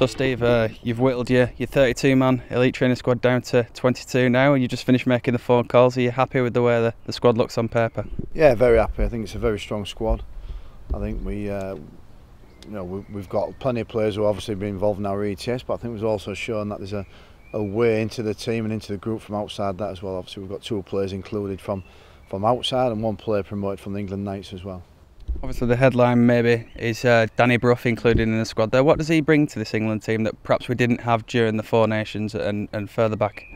So Steve, you've whittled your 32-man elite training squad down to 22 now, and you just finished making the phone calls. Are you happy with the way the squad looks on paper? Yeah, very happy. I think it's a very strong squad. I think we've got plenty of players who obviously been involved in our ETS, but I think we've also shown that there's a way into the team and into the group from outside that as well. Obviously we've got 2 players included from outside and 1 player promoted from the England Knights as well. Obviously the headline maybe is Danny Brough included in the squad there. What does he bring to this England team that perhaps we didn't have during the Four Nations and further back?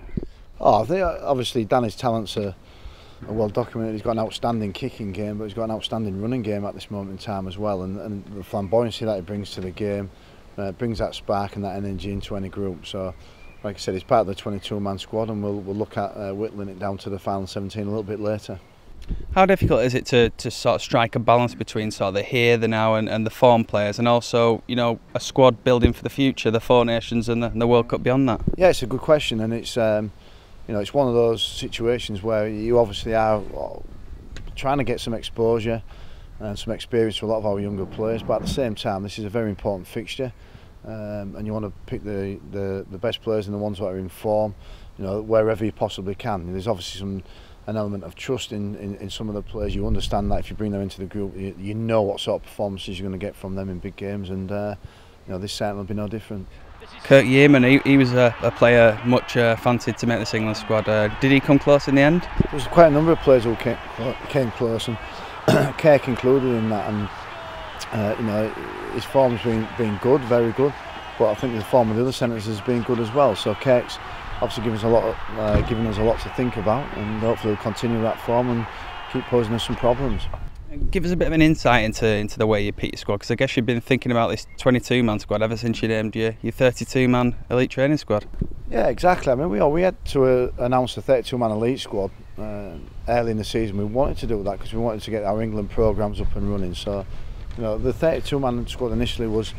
I think obviously Danny's talents are well documented. He's got an outstanding kicking game, but he's got an outstanding running game at this moment in time as well, and the flamboyancy that he brings to the game brings that spark and that energy into any group. So like I said, he's part of the 22-man squad, and we'll look at whittling it down to the final 17 a little bit later. How difficult is it to sort of strike a balance between sort of the here, the now and the form players, and also, you know, a squad building for the future, the Four Nations and the World Cup beyond that? Yeah, it's a good question, and it's it's one of those situations where you obviously are trying to get some exposure and some experience to a lot of our younger players, but at the same time this is a very important fixture, and you want to pick the best players and the ones that are in form, you know, wherever you possibly can. There's obviously an element of trust in some of the players. You understand that if you bring them into the group, you know what sort of performances you're going to get from them in big games, and this certainly will be no different. Kirk Yeaman, he was a player much fancied to make this England squad. Did he come close in the end? There was quite a number of players who came close, and Kirk included in that. And his form's been good, very good. But I think the form of the other centres has been good as well. So Kirk's obviously giving us a lot to think about, and hopefully we'll continue that form and keep posing us some problems. Give us a bit of an insight into the way you pick your squad, because I guess you've been thinking about this 22-man squad ever since you named your 32-man elite training squad. Yeah, exactly. I mean, we had to announce the 32-man elite squad early in the season. We wanted to do that because we wanted to get our England programmes up and running. So, you know, the 32-man squad initially was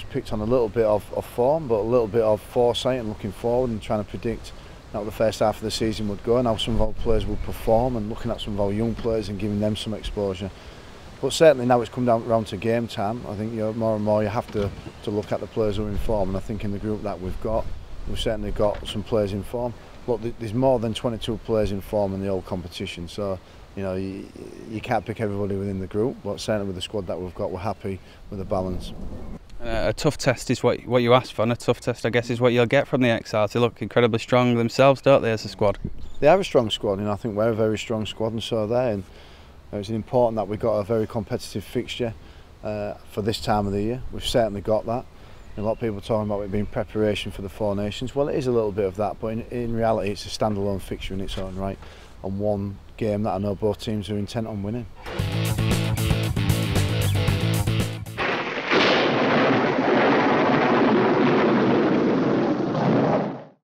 picked on a little bit of form, but a little bit of foresight and looking forward and trying to predict how the first half of the season would go and how some of our players would perform, and looking at some of our young players and giving them some exposure. But certainly now it's come down to game time. I think more and more you have to look at the players who are in form, and I think in the group that we've certainly got some players in form. Look, there's more than 22 players in form in the whole competition, so you can't pick everybody within the group, but certainly with the squad that we've got, we're happy with the balance. A tough test is what you asked for, and a tough test, I guess, is what you'll get from the Exiles. They look incredibly strong themselves, don't they, as a squad? They are a strong squad, and I think we're a very strong squad, and so are they. And it's important that we've got a very competitive fixture for this time of the year. We've certainly got that. A lot of people talking about it being preparation for the Four Nations. Well, it is a little bit of that, but in reality it's a standalone fixture in its own right, and one game that I know both teams are intent on winning.